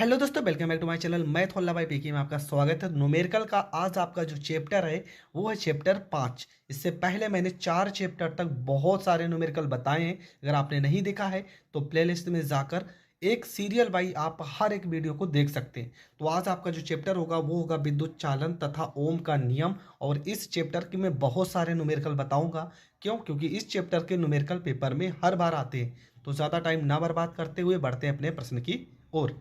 Hello दोस्तों, welcome back to my channel. मैं थोल्ला भाई पीके में आपका स्वागत है। न्यूमेरिकल का आज आपका जो चैप्टर है वो है चैप्टर 5। इससे पहले मैंने 4 चैप्टर तक बहुत सारे न्यूमेरिकल बताए हैं। अगर आपने नहीं देखा है तो प्लेलिस्ट में जाकर एक सीरियल बाई आप हर एक वीडियो को देख सकते हैं। तो आज आपका जो चैप्टर होगा वो होगा विद्युत चालन तथा ओम का नियम। और इस चैप्टर के मैं बहुत सारे न्यूमेरिकल बताऊंगा। क्यों? क्योंकि इस चैप्टर के न्यूमेरिकल पेपर में हर बार आते हैं। तो ज़्यादा टाइम ना बर्बाद करते हुए बढ़ते हैं अपने प्रश्न की ओर।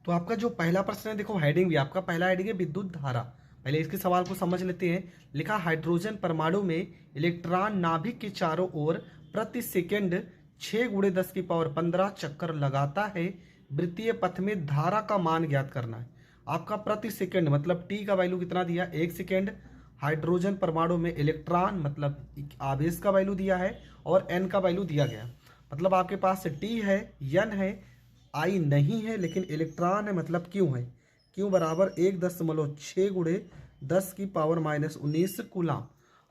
तो आपका जो पहला प्रश्न है, देखो हेडिंग भी आपका पहला हेडिंग है विद्युत धारा। पहले इसके सवाल को समझ लेते हैं। लिखा, हाइड्रोजन परमाणु में इलेक्ट्रॉन नाभिक के चारों ओर प्रति सेकंड 6 × 10⁻15 चक्कर लगाता है। वृत्तीय पथ में धारा का मान ज्ञात करना है। आपका प्रति सेकंड मतलब टी का वैल्यू कितना दिया, 1 सेकेंड। हाइड्रोजन परमाणु में इलेक्ट्रॉन मतलब आवेश का वैल्यू दिया है और एन का वैल्यू दिया गया। मतलब आपके पास टी है, एन है, आई नहीं है, लेकिन इलेक्ट्रॉन है मतलब क्यू है। क्यू बराबर 1.6 × 10⁻⁻19 कूलाम।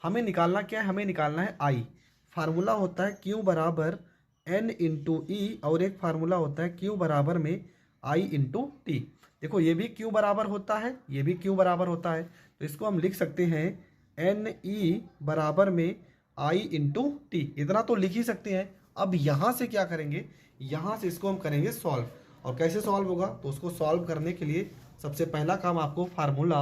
हमें निकालना क्या है? हमें निकालना है आई। फार्मूला होता है क्यू बराबर एन इंटू ई, और एक फार्मूला होता है क्यू बराबर में आई इंटू टी। देखो ये भी क्यू बराबर होता है, ये भी क्यू बराबर होता है। तो इसको हम लिख सकते हैं एन ई बराबर में आई इंटू टी। इतना तो लिख ही सकते हैं। अब यहाँ से क्या करेंगे, यहाँ से इसको हम करेंगे सॉल्व। और कैसे सॉल्व होगा? तो उसको सॉल्व करने के लिए सबसे पहला काम आपको फार्मूला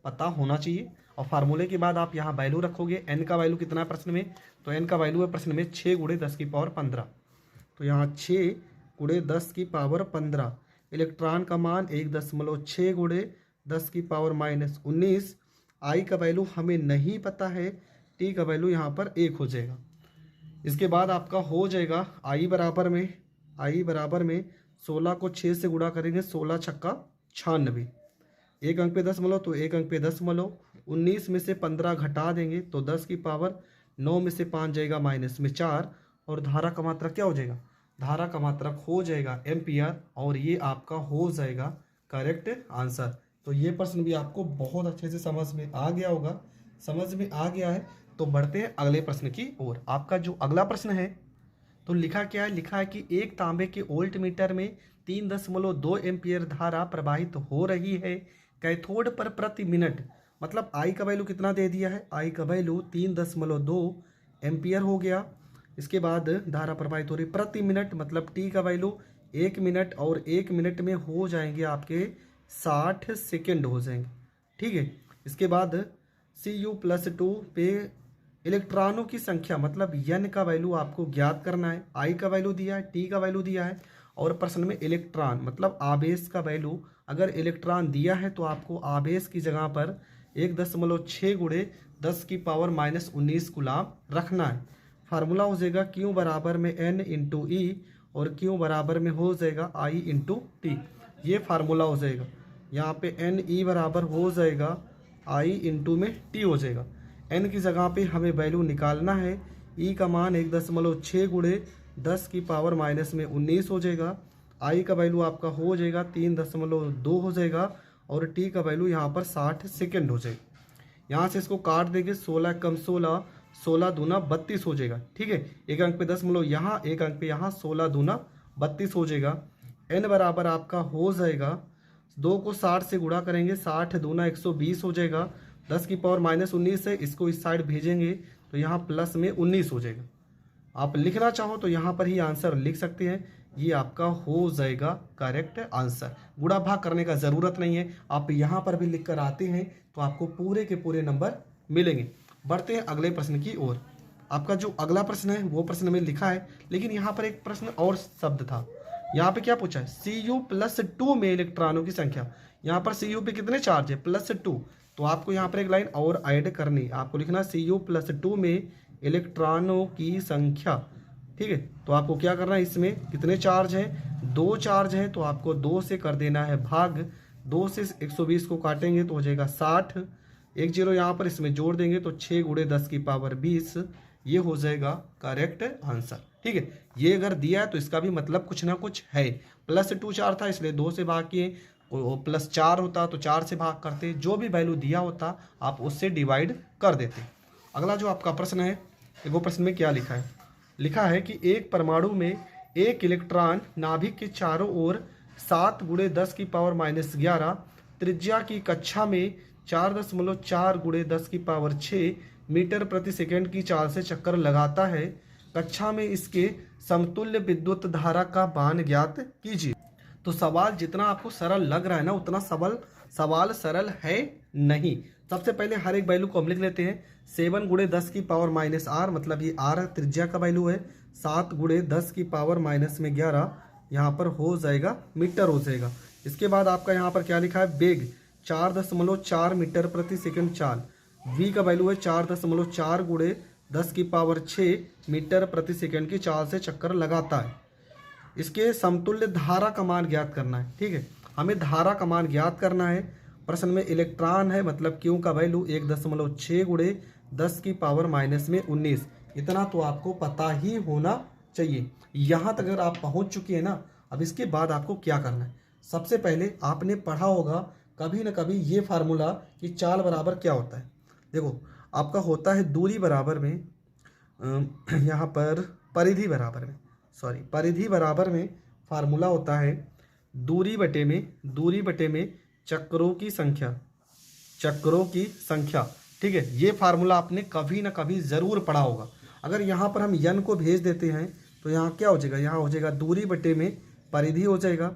पता होना चाहिए। और फार्मूले के बाद आप यहाँ वैल्यू रखोगे। एन का वैल्यू कितना है प्रश्न में? तो एन का वैल्यू है प्रश्न में 6 × 10⁻15। तो यहाँ 6 × 10⁻15। इलेक्ट्रॉन का मान 1.6 × 10⁻19। आई का वैल्यू हमें नहीं पता है। टी का वैल्यू यहाँ पर 1 हो जाएगा। इसके बाद आपका हो जाएगा आई बराबर में 16 को 6 से गुणा करेंगे, 16 छक्का 96। एक अंक पे 10 मलो तो एक अंक पे 10 मलो। 19 में से 15 घटा देंगे तो 10⁻9 में से 5 जाएगा माइनस में 4। और धारा का मात्रक क्या हो जाएगा? धारा का मात्रक हो जाएगा एम्पियर। और ये आपका हो जाएगा करेक्ट आंसर। तो ये प्रश्न भी आपको बहुत अच्छे से समझ में आ गया होगा। समझ में आ गया है तो बढ़ते हैं अगले प्रश्न की ओर। आपका जो अगला प्रश्न है तो लिखा क्या है? लिखा है कि एक तांबे के वोल्ट मीटर में 3.2 एम्पियर धारा प्रवाहित हो रही है कैथोड पर प्रति मिनट। मतलब आई का वैल्यू कितना दे दिया है? आई का वैल्यू 3.2 एम्पियर हो गया। इसके बाद धारा प्रवाहित हो रही प्रति मिनट, मतलब टी का वैल्यू 1 मिनट, और 1 मिनट में हो जाएंगे आपके 60 सेकेंड हो जाएंगे। ठीक है। इसके बाद Cu+2 पे इलेक्ट्रॉनों की संख्या मतलब एन का वैल्यू आपको ज्ञात करना है। आई का वैल्यू दिया है, टी का वैल्यू दिया है, और प्रश्न में इलेक्ट्रॉन मतलब आवेश का वैल्यू। अगर इलेक्ट्रॉन दिया है तो आपको आवेश की जगह पर 1.6 × 10⁻⁻19 कूलाम रखना है। फार्मूला हो जाएगा क्यू बराबर में एन इंटू ई, और क्यू बराबर में हो जाएगा आई इंटू टी। ये फार्मूला हो जाएगा। यहाँ पे एन ई बराबर हो जाएगा आई इंटू में टी हो जाएगा। एन की जगह पे हमें वैल्यू निकालना है। ई का मान 1.6 × 10⁻⁻19 हो जाएगा। आई का वैल्यू आपका हो जाएगा 3.2 हो जाएगा, और टी का वैल्यू यहाँ पर 60 सेकेंड हो जाएगा। यहाँ से इसको काट देंगे, 16 कम 16, 16 दूना 32 हो जाएगा। ठीक है। एक अंक पे 10 मतलब यहाँ, एक अंक पे यहाँ, 16 दूना 32 हो जाएगा। एन बराबर आपका हो जाएगा, 2 को 60 से गुणा करेंगे, 60 दूना 120 हो जाएगा। 10⁻⁻19 है, इसको इस साइड भेजेंगे तो यहाँ प्लस में 19 हो जाएगा। आप लिखना चाहो तो यहाँ पर ही आंसर लिख सकते हैं। ये आपका हो जाएगा करेक्ट आंसर। गुणा भाग करने का ज़रूरत नहीं है। आप यहाँ पर भी लिख कर आते हैं तो आपको पूरे के पूरे नंबर मिलेंगे। बढ़ते हैं अगले प्रश्न की ओर। आपका जो अगला प्रश्न है वो प्रश्न में लिखा है, लेकिन यहाँ पर एक प्रश्न और शब्द था। यहाँ पे क्या पूछा है? Cu+2 में इलेक्ट्रॉनों की संख्या। यहाँ पर Cu पे कितने चार्ज है? +2। तो आपको यहाँ पर एक लाइन और ऐड करनी। आपको लिखना Cu+2 में इलेक्ट्रॉनों की संख्या। ठीक है। तो आपको क्या करना है? इसमें कितने चार्ज हैं? 2 चार्ज हैं, तो आपको 2 से कर देना है भाग। 2 से 120 को काटेंगे तो हो जाएगा 60। एक जीरो यहाँ पर इसमें जोड़ देंगे तो 6 × 10⁻20। ये हो जाएगा करेक्ट आंसर। ठीक है। ये अगर दिया है तो इसका भी मतलब कुछ ना कुछ है। +2 चार था इसलिए 2 से भाग किए, +4 होता तो 4 से भाग करते। जो भी वैल्यू दिया होता आप उससे डिवाइड कर देते। अगला जो आपका प्रश्न है वो प्रश्न में क्या लिखा है? लिखा है कि एक परमाणु में एक इलेक्ट्रॉन नाभिक के चारों ओर 7 गुणे 10 की पावर -11 त्रिज्या की कक्षा में 4.4 गुणे 10 की पावर 6 मीटर प्रति सेकंड की चाल से चक्कर लगाता है। कक्षा में इसके समतुल्य विद्युत धारा का मान ज्ञात कीजिए। तो सवाल जितना आपको सरल लग रहा है ना, उतना सवाल सरल है नहीं। सबसे पहले हर एक वैल्यू को हम लिख लेते हैं। 7 गुणे 10 की पावर -r, मतलब ये r त्रिज्या का वैल्यू है। 7 गुणे 10 की पावर -11 यहाँ पर हो जाएगा मीटर हो जाएगा। इसके बाद आपका यहाँ पर क्या लिखा है, वेग 4.4 मीटर प्रति सेकंड चाल। v का वैल्यू है 4.4 गुणे 10 की पावर 6 मीटर प्रति सेकंड की चाल से चक्कर लगाता है। इसके समतुल्य धारा का मान ज्ञात करना है। ठीक है, हमें धारा का मान ज्ञात करना है। प्रश्न में इलेक्ट्रॉन है, मतलब क्यू का वैल्यू 1.6 गुणे 10 की पावर -19। इतना तो आपको पता ही होना चाहिए। यहाँ तक अगर आप पहुँच चुके हैं ना, अब इसके बाद आपको क्या करना है। सबसे पहले आपने पढ़ा होगा कभी ना कभी ये फार्मूला कि चाल बराबर क्या होता है। देखो, आपका होता है दूरी बराबर में यहाँ पर परिधि बराबर में फार्मूला होता है दूरी बटे में चक्रों की संख्या। ठीक है, ये फार्मूला आपने कभी ना कभी ज़रूर पढ़ा होगा। अगर यहाँ पर हम n को भेज देते हैं तो यहाँ क्या हो जाएगा, यहाँ हो जाएगा दूरी बटे में परिधि हो जाएगा।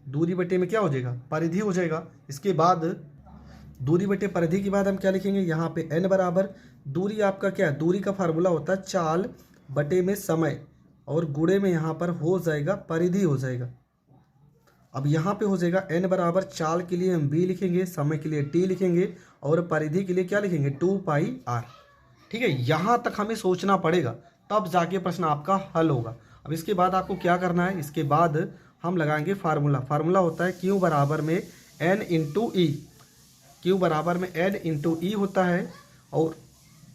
दूरी बटे में क्या हो जाएगा, परिधि हो जाएगा। इसके बाद दूरी बटे परिधि के बाद हम क्या लिखेंगे, यहाँ पे n बराबर दूरी आपका क्या है, दूरी का फार्मूला होता है चाल बटे में समय, और गुणे में यहाँ पर हो जाएगा परिधि हो जाएगा। अब यहाँ पे हो जाएगा n बराबर चाल के लिए हम b लिखेंगे, समय के लिए t लिखेंगे, और परिधि के लिए क्या लिखेंगे 2πr। ठीक है, यहाँ तक हमें सोचना पड़ेगा, तब जाके प्रश्न आपका हल होगा। अब इसके बाद आपको क्या करना है, इसके बाद हम लगाएंगे फार्मूला होता है Q बराबर में n इंटू ई। Q बराबर में n इंटू ई होता है, और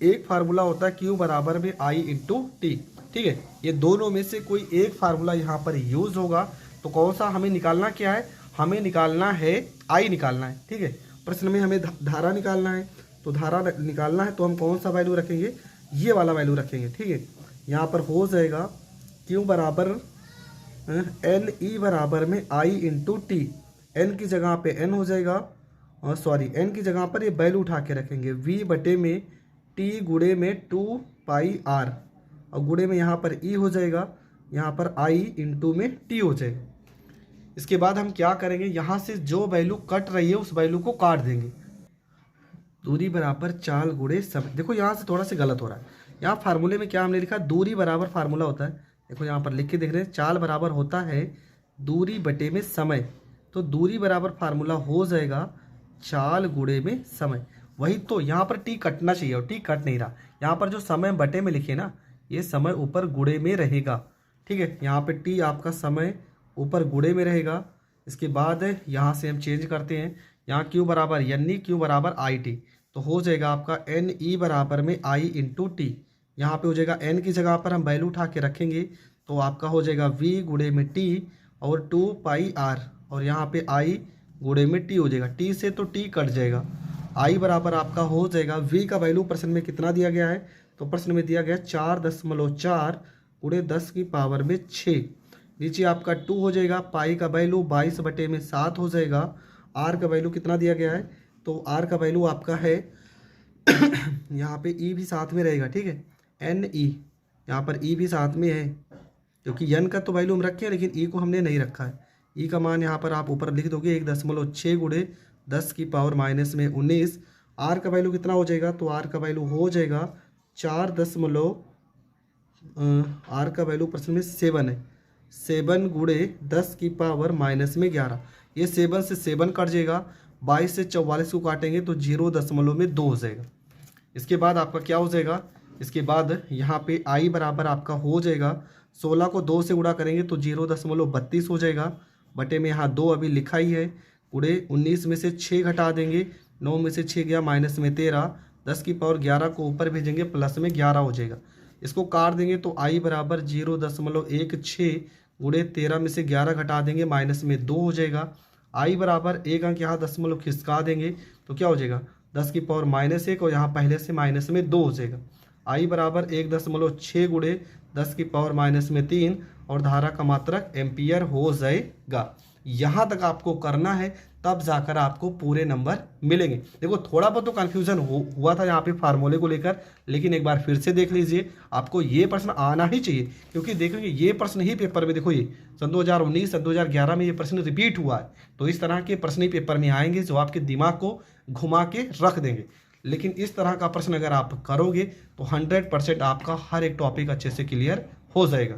एक फार्मूला होता है Q बराबर में I इंटू टी। ठीक है, ये दोनों में से कोई एक फार्मूला यहाँ पर यूज होगा। तो कौन सा हमें निकालना, क्या है, हमें निकालना है I निकालना है। ठीक है, प्रश्न में हमें धारा निकालना है, तो धारा निकालना है तो हम कौन सा वैल्यू रखेंगे, ये वाला वैल्यू रखेंगे। ठीक है, यहाँ पर हो जाएगा Q बराबर एन ई बराबर में I इंटू टी। एन की जगह पे n हो जाएगा, एन की जगह पर ये वैल्यू उठा के रखेंगे v बटे में t गुणे में 2πr, और गुणे में यहाँ पर e हो जाएगा, यहाँ पर I इंटू में t हो जाएगा। इसके बाद हम क्या करेंगे, यहाँ से जो वैल्यू कट रही है उस वैल्यू को काट देंगे। दूरी बराबर चाल गुणे समय। देखो यहाँ से थोड़ा सा गलत हो रहा है, यहाँ फार्मूले में क्या हमने लिखा, दूरी बराबर फार्मूला होता है, देखो यहाँ पर लिख के देख रहे हैं, चाल बराबर होता है दूरी बटे में समय। तो दूरी बराबर फार्मूला हो जाएगा चाल गुणे में समय। वही तो यहाँ पर टी कटना चाहिए और टी कट नहीं रहा। यहाँ पर जो समय बटे में लिखे ना, ये समय ऊपर गुणे में रहेगा। ठीक है, यहाँ पे टी आपका समय ऊपर गुणे में रहेगा। इसके बाद यहाँ से हम चेंज करते हैं, यहाँ क्यू बराबर यानी क्यू बराबर आई टी, तो हो जाएगा आपका एन ई बराबर में आई इंटू टी। यहाँ पे हो जाएगा एन की जगह पर हम वैल्यू उठा के रखेंगे, तो आपका हो जाएगा वी गुणे में टी और 2πr, और यहाँ पे आई गुणे में टी हो जाएगा। टी से तो टी कट जाएगा, आई बराबर आपका हो जाएगा वी का वैल्यू प्रश्न में कितना दिया गया है, तो प्रश्न में दिया गया 4.4 गुणे 10 की पावर में 6। नीचे आपका 2 हो जाएगा, पाई का वैल्यू 22 बटे में 7 हो जाएगा। आर का वैल्यू कितना दिया गया है, तो आर का वैल्यू आपका है यहाँ पे ई भी साथ में रहेगा। ठीक है, एन ई, यहाँ पर ई भी साथ में है, क्योंकि एन का तो वैल्यू हम रखे हैं लेकिन ई को हमने नहीं रखा है। ई का मान यहाँ पर आप ऊपर लिख दोगे 1.6 गुणे 10 की पावर माइनस में 19। आर का वैल्यू कितना हो जाएगा, तो आर का वैल्यू हो जाएगा 4 आर का वैल्यू प्रश्न में 7 है, 7 गुणे 10 की पावर माइनस में 11। ये 7 से 7 कट जाएगा, 22 से 44 को काटेंगे तो 0.2 हो जाएगा। इसके बाद आपका क्या हो जाएगा, इसके बाद यहाँ पे आई बराबर आपका हो जाएगा 16 को 2 से गुणा करेंगे तो 0.32 हो जाएगा, बटे में यहाँ 2 अभी लिखा ही है, गुणे 19 में से 6 घटा देंगे, 9 में से 6 गया माइनस में 13, 10 की पावर 11 को ऊपर भेजेंगे प्लस में 11 हो जाएगा। इसको काट देंगे तो आई बराबर 0.16 गुणे 13 में से 11 घटा देंगे माइनस में 2 हो जाएगा। आई बराबर एक अंक यहाँ दशमलव खिसका देंगे तो क्या हो जाएगा 10 की पावर -1, और यहाँ पहले से माइनस में 2 हो जाएगा। आई बराबर 1.6 गुणे 10 की पावर माइनस में 3, और धारा का मात्रक एम्पियर हो जाएगा। यहाँ तक आपको करना है, तब जाकर आपको पूरे नंबर मिलेंगे। देखो थोड़ा बहुत तो कन्फ्यूजन हुआ था यहाँ पे फार्मूले को लेकर, लेकिन एक बार फिर से देख लीजिए, आपको ये प्रश्न आना ही चाहिए, क्योंकि देखेंगे ये प्रश्न ही पेपर में, देखो ये सन 2019 सन 2011 में ये प्रश्न रिपीट हुआ है। तो इस तरह के प्रश्न ही पेपर में आएंगे जो आपके दिमाग को घुमा के रख देंगे। लेकिन इस तरह का प्रश्न अगर आप करोगे तो 100% आपका हर एक टॉपिक अच्छे से क्लियर हो जाएगा।